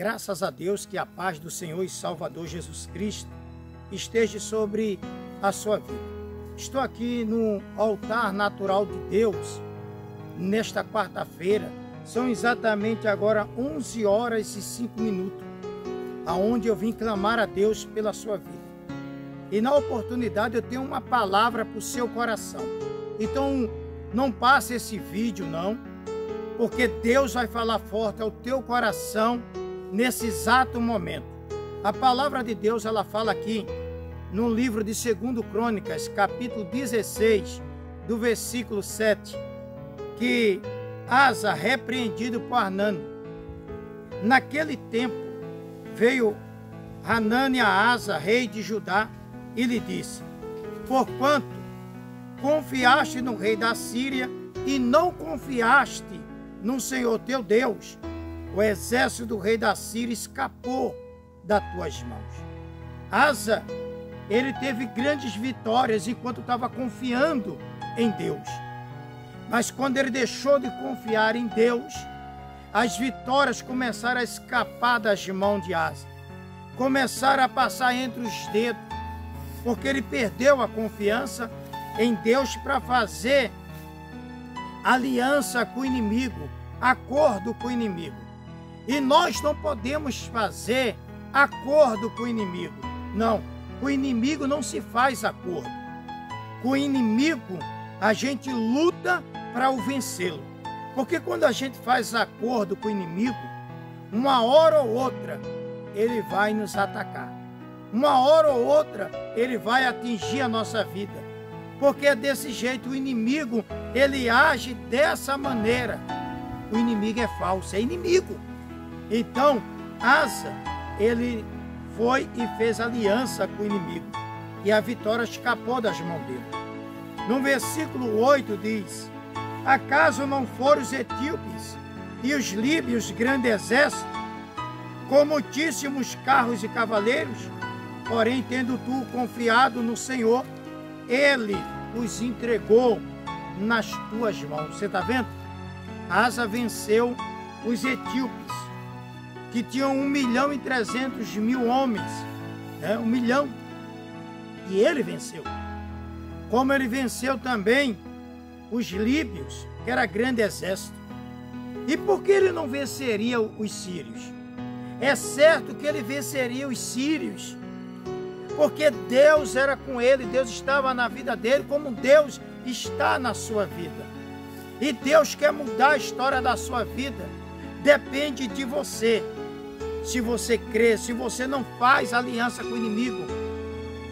Graças a Deus, que a paz do Senhor e Salvador Jesus Cristo esteja sobre a sua vida. Estou aqui no altar natural de Deus, nesta quarta-feira. São exatamente agora 11 horas e 5 minutos, aonde eu vim clamar a Deus pela sua vida. E na oportunidade eu tenho uma palavra para o seu coração. Então não passe esse vídeo não, porque Deus vai falar forte ao teu coração nesse exato momento. A palavra de Deus, ela fala aqui no livro de 2 Crônicas, capítulo 16, do versículo 7, que Asa, repreendido por Hanani. Naquele tempo veio Hanani a Asa, rei de Judá, e lhe disse: porquanto confiaste no rei da Síria e não confiaste no Senhor teu Deus, o exército do rei da Síria escapou das tuas mãos. Asa, ele teve grandes vitórias enquanto estava confiando em Deus. Mas quando ele deixou de confiar em Deus, as vitórias começaram a escapar das mãos de Asa. Começaram a passar entre os dedos, porque ele perdeu a confiança em Deus para fazer aliança com o inimigo, acordo com o inimigo. E nós não podemos fazer acordo com o inimigo. Não, com o inimigo não se faz acordo. Com o inimigo a gente luta para o vencê-lo. Porque quando a gente faz acordo com o inimigo, uma hora ou outra ele vai nos atacar. Uma hora ou outra ele vai atingir a nossa vida. Porque é desse jeito, o inimigo, ele age dessa maneira. O inimigo é falso, é inimigo. Então, Asa, ele foi e fez aliança com o inimigo. E a vitória escapou das mãos dele. No versículo 8 diz: acaso não foram os etíopes e os líbios grande exército, com muitíssimos carros e cavaleiros? Porém, tendo tu confiado no Senhor, Ele os entregou nas tuas mãos. Você está vendo? Asa venceu os etíopes, que tinham 1.300.000 homens, 1 milhão, e ele venceu. Como ele venceu também os líbios, que era grande exército. E por que ele não venceria os sírios? É certo que ele venceria os sírios, porque Deus era com ele, Deus estava na vida dele, como Deus está na sua vida. E Deus quer mudar a história da sua vida. Depende de você. Se você crê, se você não faz aliança com o inimigo,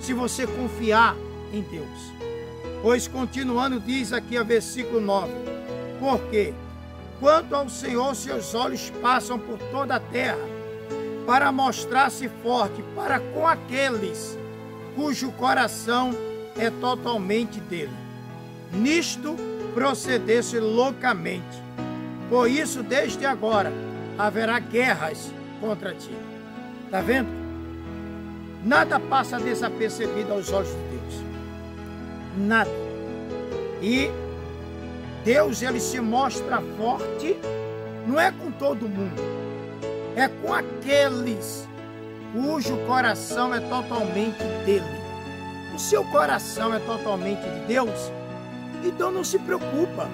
se você confiar em Deus. Pois continuando diz aqui o versículo 9: porque quanto ao Senhor, seus olhos passam por toda a terra, para mostrar-se forte para com aqueles cujo coração é totalmente dele. Nisto procedesse loucamente. Por isso, desde agora, haverá guerras contra ti. Está vendo? Nada passa desapercebido aos olhos de Deus. Nada. E Deus, ele se mostra forte, não é com todo mundo, é com aqueles cujo coração é totalmente dele. O seu coração é totalmente de Deus, então não se preocupa.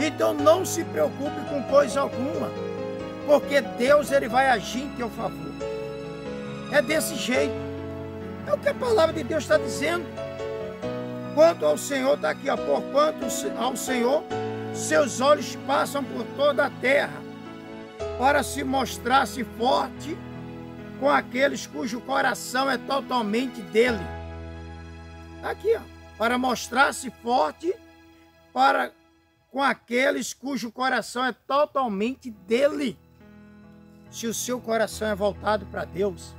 Então não se preocupe com coisa alguma, porque Deus, ele vai agir em teu favor. É desse jeito. É o que a palavra de Deus está dizendo. Quanto ao Senhor, está aqui, ó, porquanto ao Senhor, seus olhos passam por toda a terra, para se mostrar-se forte com aqueles cujo coração é totalmente dele. Aqui, ó, para mostrar-se forte com aqueles cujo coração é totalmente dele. Se o seu coração é voltado para Deus,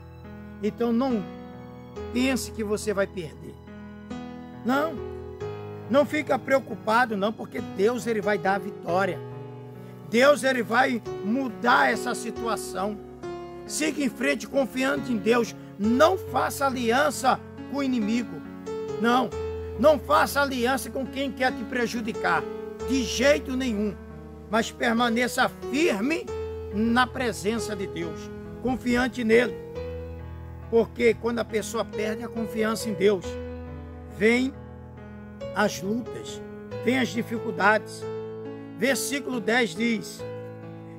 então não pense que você vai perder. Não fica preocupado não, porque Deus, ele vai dar a vitória. Deus, ele vai mudar essa situação. Siga em frente confiando em Deus. Não faça aliança com o inimigo. Não faça aliança com quem quer te prejudicar. De jeito nenhum. Mas permaneça firme na presença de Deus. confiante nele. Porque quando a pessoa perde a confiança em Deus, vem as lutas, vem as dificuldades. Versículo 10 diz: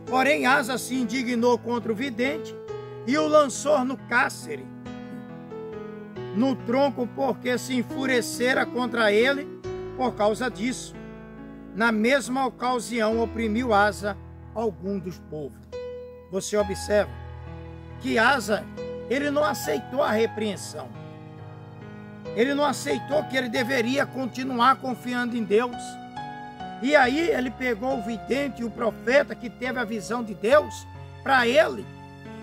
porém Asa se indignou contra o vidente e o lançou no cárcere, no tronco, porque se enfurecera contra ele por causa disso. Na mesma ocasião oprimiu Asa algum dos povos. Você observa que Asa, ele não aceitou a repreensão. Ele não aceitou que ele deveria continuar confiando em Deus. E aí ele pegou o vidente e o profeta que teve a visão de Deus para ele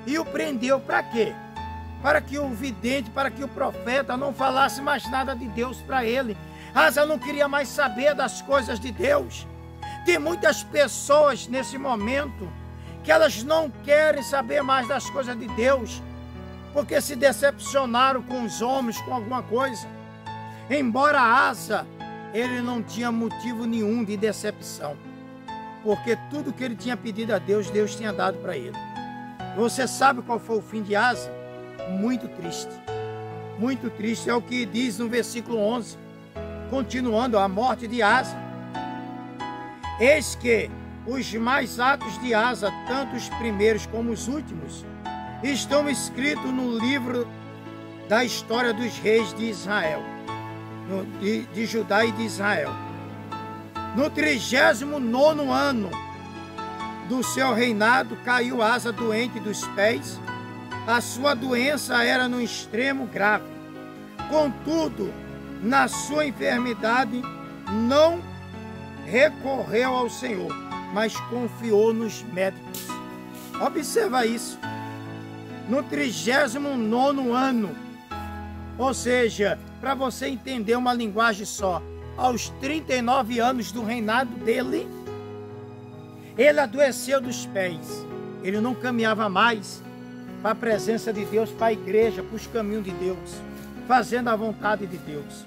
e o prendeu para quê? Para que o vidente, para que o profeta não falasse mais nada de Deus para ele. Asa não queria mais saber das coisas de Deus. Tem muitas pessoas nesse momento que elas não querem saber mais das coisas de Deus, porque se decepcionaram com os homens, com alguma coisa. Embora Asa, ele não tinha motivo nenhum de decepção, porque tudo que ele tinha pedido a Deus, Deus tinha dado para ele. Você sabe qual foi o fim de Asa? Muito triste. Muito triste. É o que diz no versículo 11. Continuando, a morte de Asa. Eis que os mais atos de Asa, tanto os primeiros como os últimos, estão escritos no livro da história dos reis de Israel, de Judá e de Israel. No 39º ano do seu reinado, caiu Asa doente dos pés. A sua doença era no extremo grave. Contudo, na sua enfermidade, não recorreu ao Senhor, mas confiou nos médicos. Observa isso. No 39º ano, ou seja, para você entender uma linguagem só, aos 39 anos do reinado dele, ele adoeceu dos pés. Ele não caminhava mais para a presença de Deus, para a igreja, para os caminhos de Deus, fazendo a vontade de Deus.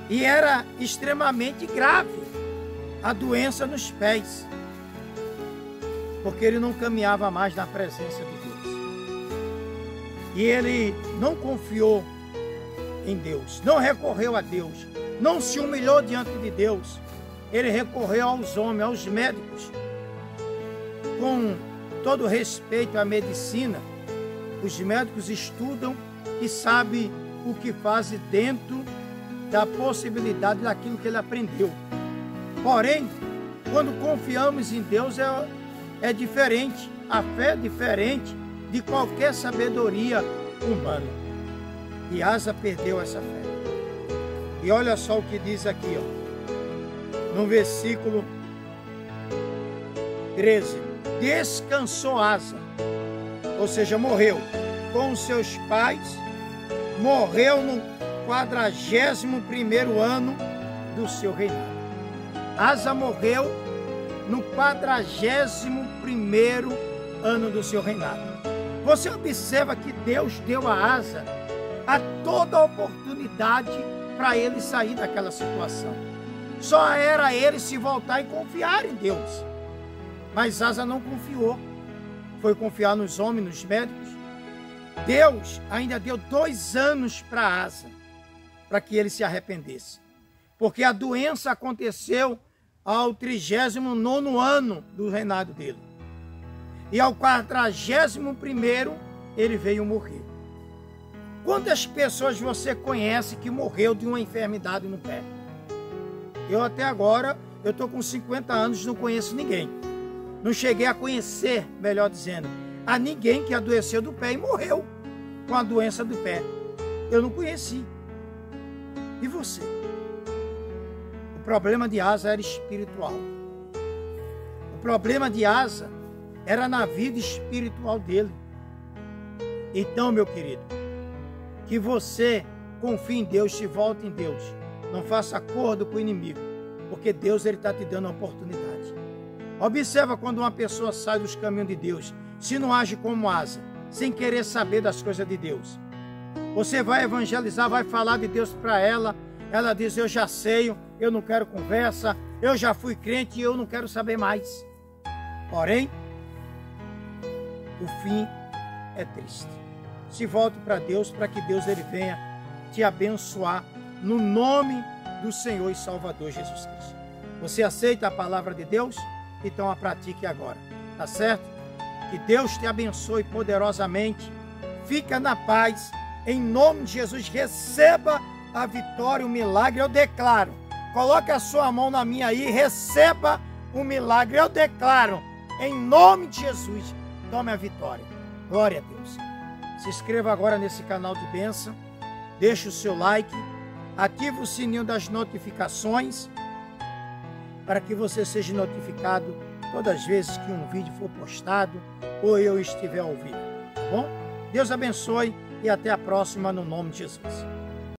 E era extremamente grave a doença nos pés, porque ele não caminhava mais na presença de Deus. E ele não confiou em Deus, não recorreu a Deus, não se humilhou diante de Deus. Ele recorreu aos homens, aos médicos. Com todo respeito à medicina, os médicos estudam e sabem o que fazem dentro da possibilidade daquilo que ele aprendeu. Porém, quando confiamos em Deus é diferente. A fé é diferente de qualquer sabedoria humana. E Asa perdeu essa fé. E olha só o que diz aqui, ó, no versículo 13. Descansou Asa, ou seja, morreu com os seus pais, morreu no 41º ano do seu reinado. Asa morreu no 41º ano do seu reinado. Você observa que Deus deu a Asa a toda a oportunidade para ele sair daquela situação. Só era ele se voltar e confiar em Deus. Mas Asa não confiou. Foi confiar nos homens, nos médicos. Deus ainda deu 2 anos para Asa, para que ele se arrependesse. Porque a doença aconteceu ao 39º ano do reinado dele. E ao 41º ele veio morrer. Quantas pessoas você conhece que morreu de uma enfermidade no pé? Eu até agora, eu estou com 50 anos, não conheço ninguém. Não cheguei a conhecer, melhor dizendo, a ninguém que adoeceu do pé e morreu com a doença do pé. Eu não conheci. E você? O problema de Asa era espiritual. O problema de Asa era na vida espiritual dele. Então, meu querido, que você confie em Deus, se volte em Deus. Não faça acordo com o inimigo, porque Deus está te dando a oportunidade. Observa quando uma pessoa sai dos caminhos de Deus, se não age como Asa, sem querer saber das coisas de Deus. Você vai evangelizar, vai falar de Deus para ela, ela diz, eu já sei, eu não quero conversa, eu já fui crente e eu não quero saber mais. Porém, o fim é triste. Se volte para Deus, para que Deus ele venha te abençoar no nome do Senhor e Salvador Jesus Cristo. Você aceita a palavra de Deus? Então a pratique agora, tá certo? Que Deus te abençoe poderosamente. Fica na paz. Em nome de Jesus, receba a vitória, o milagre. Eu declaro. Coloque a sua mão na minha aí, receba o milagre. Eu declaro, em nome de Jesus, tome a vitória. Glória a Deus. Se inscreva agora nesse canal de bênção. Deixe o seu like. Ative o sininho das notificações para que você seja notificado todas as vezes que um vídeo for postado ou eu estiver ao vivo. Tá bom? Deus abençoe e até a próxima no nome de Jesus.